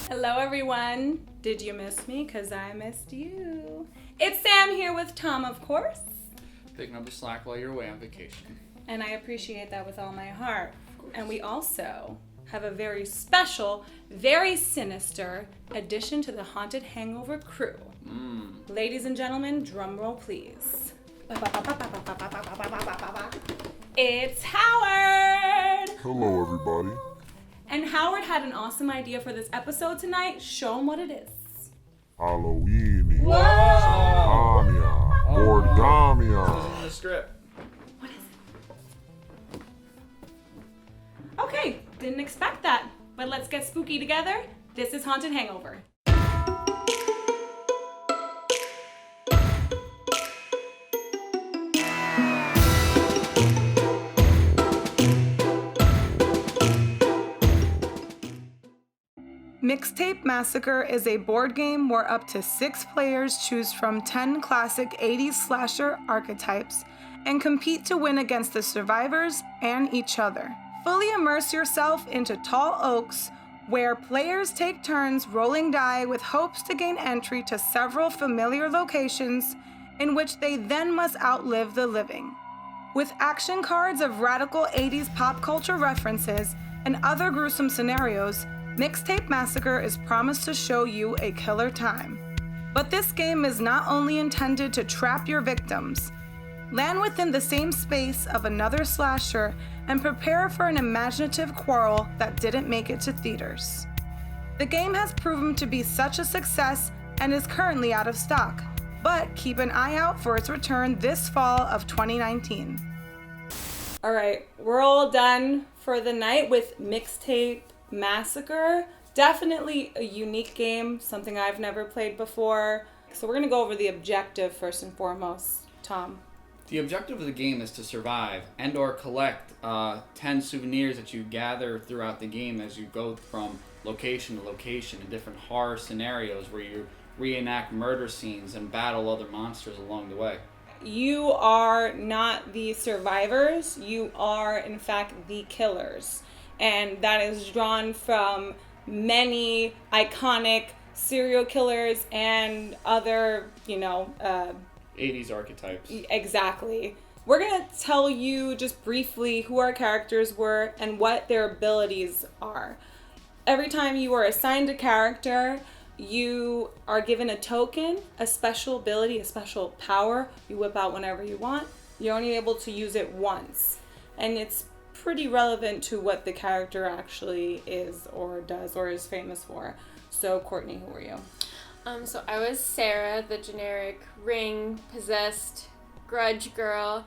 Hello everyone. Did you miss me? Because I missed you. It's Sam here with Tom, of course. Picking up the slack while you're away on vacation. And I appreciate that with all my heart. And we also have a very special, very sinister addition to the Haunted Hangover crew. Ladies and gentlemen, drum roll please. It's Howard! Hello, everybody. And Howard had an awesome idea for this episode tonight. Show him what it is. Halloween. Whoa! Samania. Boardgamia. This is in the script. What is it? Okay, didn't expect that. But let's get spooky together. This is Haunted Hangover. Mixtape Massacre is a board game where up to 6 players choose from 10 classic 80s slasher archetypes and compete to win against the survivors and each other. Fully immerse yourself into tall oaks where players take turns rolling die with hopes to gain entry to several familiar locations in which they then must outlive the living. With action cards of radical 80s pop culture references and other gruesome scenarios, Mixtape Massacre is promised to show you a killer time. But this game is not only intended to trap your victims. Land within the same space of another slasher and prepare for an imaginative quarrel that didn't make it to theaters. The game has proven to be such a success and is currently out of stock, but keep an eye out for its return this fall of 2019. All right, we're all done for the night with Mixtape Massacre. Definitely a unique game, something I've never played before. So we're gonna go over the objective first and foremost. Tom. The objective of the game is to survive and or collect 10 souvenirs that you gather throughout the game as you go from location to location in different horror scenarios where you reenact murder scenes and battle other monsters along the way. You are not the survivors, you are in fact the killers. And that is drawn from many iconic serial killers and other, 80s archetypes. Exactly. We're going to tell you just briefly who our characters were and what their abilities are. Every time you are assigned a character, you are given a token, a special ability, a special power. You whip out whenever you want. You're only able to use it once. And it's pretty relevant to what the character actually is or does or is famous for. So, Courtney, who are you? So I was Sarah, the generic ring-possessed grudge girl,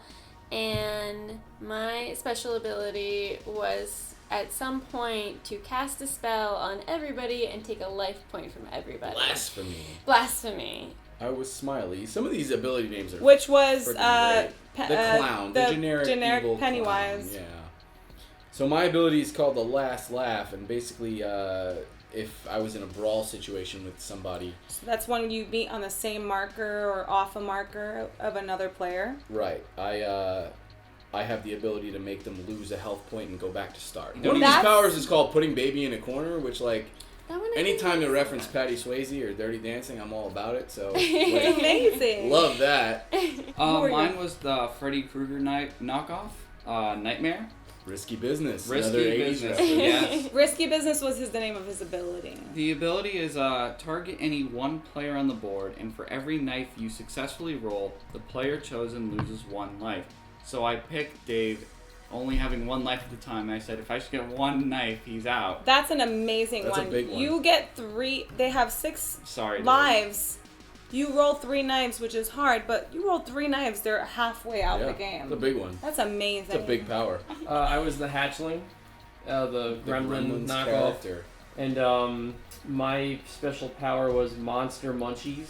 and my special ability was at some point to cast a spell on everybody and take a life point from everybody. Blasphemy. I was Smiley. Some of these ability names are Which was the clown, the generic evil Pennywise. Clown, yeah. So my ability is called the Last Laugh, and basically, if I was in a brawl situation with somebody. So that's when you meet on the same marker or off a marker of another player. Right. I have the ability to make them lose a health point and go back to start. One of That's... these powers is called putting baby in a corner, which anytime they reference that. Patty Swayze or Dirty Dancing, I'm all about it. So Amazing. Love that. Mine was the Freddy Krueger knockoff, Nightmare. Risky Business. Risky Business. Yes. Risky Business was the name of his ability. The ability is target any one player on the board, and for every knife you successfully roll, the player chosen loses one life. So I picked Dave, only having one life at the time. And I said, if I should get one knife, he's out. That's an amazing That's one. a big one. You get 3. They have 6 Sorry, lives. You roll 3 knives, which is hard, but you roll 3 knives, they're halfway out the game. It's a big one. That's amazing. It's a big power. I was the hatchling, the Gremlin knockoff. Character. And my special power was Monster Munchies.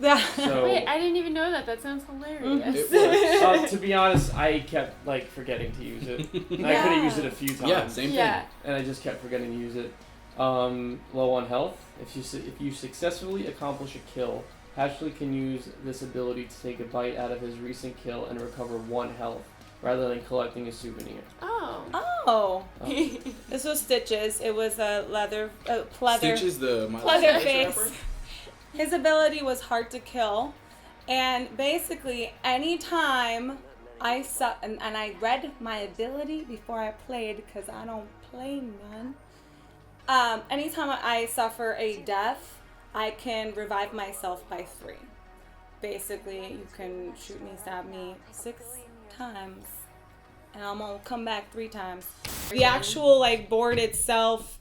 So, Wait, I didn't even know that. That sounds hilarious. It works. To be honest, I kept forgetting to use it. I could have used it a few times. Yeah, same thing. And I just kept forgetting to use it. Low on health. If you successfully accomplish a kill, Hatchley can use this ability to take a bite out of his recent kill and recover 1 health. rather than collecting a souvenir. Oh. Oh. This was Stitches. It was a pleather. Stitches the Leatherface. His ability was hard to kill, and basically anytime I saw and I read my ability before I played because I don't play none. Anytime I suffer a death, I can revive myself by 3. Basically, you can shoot me, stab me 6 times, and I'm gonna come back 3 times. The actual like board itself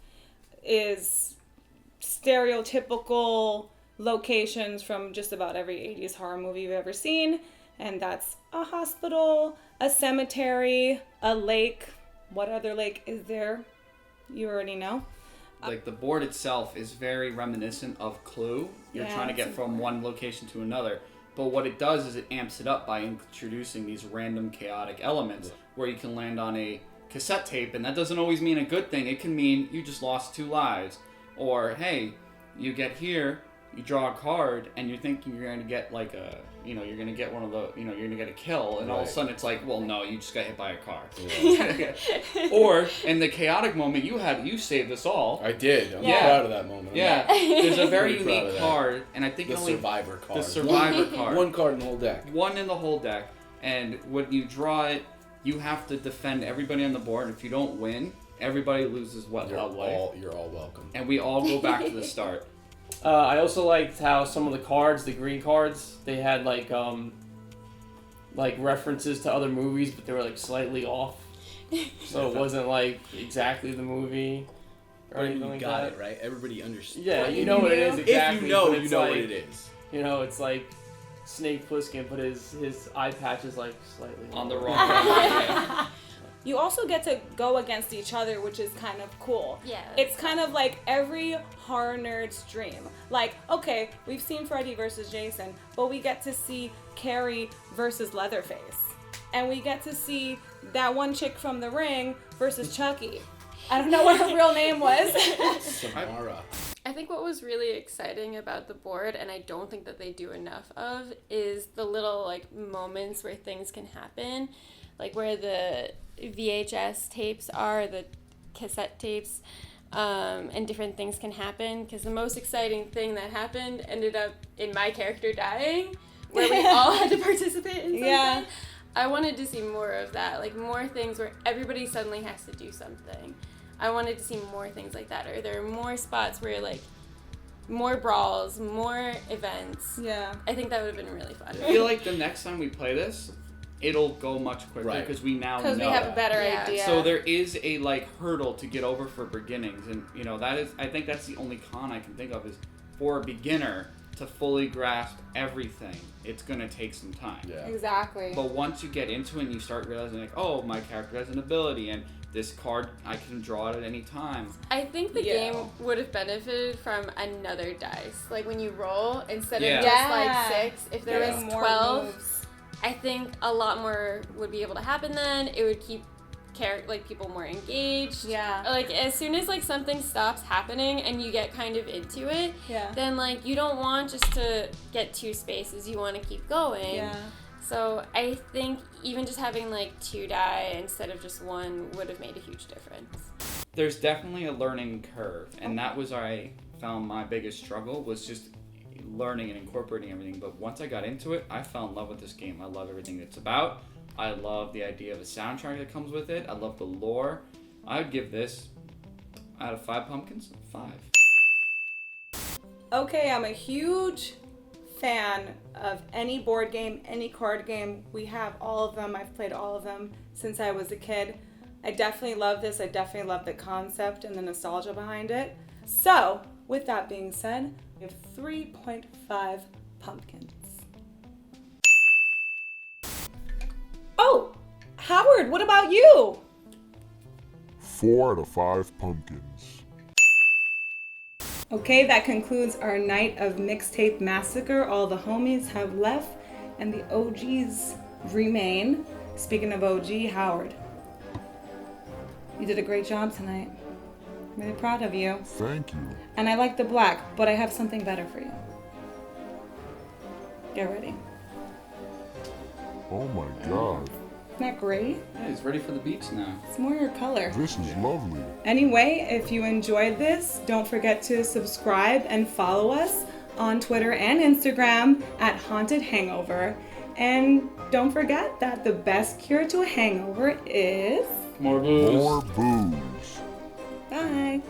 is stereotypical locations from just about every 80s horror movie you've ever seen, and that's a hospital, a cemetery, a lake. What other lake is there? You already know. Like the board itself is very reminiscent of Clue. You're trying to get from one location to another. But what it does is it amps it up by introducing these random chaotic elements where you can land on a cassette tape, and that doesn't always mean a good thing. It can mean you just lost 2 lives. Or, hey, you get here, you draw a card, and you're thinking you're going to get like a, you're going to get one of the, you're going to get a kill, and all of a sudden it's like, well, no, you just got hit by a car. Yeah. Or, in the chaotic moment, you saved us all. I did. I'm proud of that moment. Yeah. There's a very unique card, and I think the survivor card. The survivor card. One card in the whole deck. One in the whole deck, and when you draw it, you have to defend everybody on the board. If you don't win, everybody loses life. You're all welcome. And we all go back to the start. I also liked how some of the cards, the green cards, they had like references to other movies, but they were like slightly off. So it wasn't like exactly the movie or anything like that. You got it, right? Everybody understands. Yeah, you know what it is exactly. If you know, you know like, what it is. You know, it's like Snake Plissken, but his eye patch is like slightly on the wrong side. You also get to go against each other, which is kind of cool. Yeah. It's kind of like every horror nerd's dream. Like, okay, we've seen Freddy versus Jason, but we get to see Carrie versus Leatherface. And we get to see that one chick from The Ring versus Chucky. I don't know what her real name was. Samara. I think what was really exciting about the board, and I don't think that they do enough of, is the little like moments where things can happen. Like where the VHS tapes are, the cassette tapes, and different things can happen. Because the most exciting thing that happened ended up in my character dying, where we all had to participate in something. Yeah. I wanted to see more of that, like more things where everybody suddenly has to do something. I wanted to see more things like that, or there are more spots where like more brawls, more events. Yeah. I think that would have been really fun. I feel like the next time we play this, it'll go much quicker because we now know. Because we have a better idea. So there is a hurdle to get over for beginnings, and I think that's the only con I can think of is for a beginner to fully grasp everything. It's gonna take some time. Yeah. Exactly. But once you get into it and you start realizing like, oh, my character has an ability and this card I can draw it at any time. I think the game would have benefited from another dice. Like when you roll, instead of just like 6, if there was 12 moves. I think a lot more would be able to happen then. It would keep people more engaged. Yeah. Like as soon as like something stops happening and you get kind of into it, then like you don't want just to get 2 spaces. You want to keep going. Yeah. So I think even just having like 2 die instead of just 1 would have made a huge difference. There's definitely a learning curve, and that was where I found my biggest struggle was just learning and incorporating everything. But once I got into it, I fell in love with this game. I love everything it's about. I love the idea of the soundtrack that comes with it. I love the lore. I would give this, out of 5 pumpkins, 5. Okay, I'm a huge fan of any board game, any card game. We have all of them. I've played all of them since I was a kid. I definitely love this. I definitely love the concept and the nostalgia behind it. So, with that being said, we have 3.5 pumpkins. Oh, Howard, what about you? 4 out of 5 pumpkins. Okay, that concludes our night of Mixtape Massacre. All the homies have left and the OGs remain. Speaking of OG, Howard, you did a great job tonight. I'm really proud of you. Thank you. And I like the black, but I have something better for you. Get ready. Oh my god. that great? Yeah, he's ready for the beach now. It's more your color. This is lovely. Anyway, if you enjoyed this, don't forget to subscribe and follow us on Twitter and Instagram at Haunted Hangover. And don't forget that the best cure to a hangover is... More booze. More booze. Bye.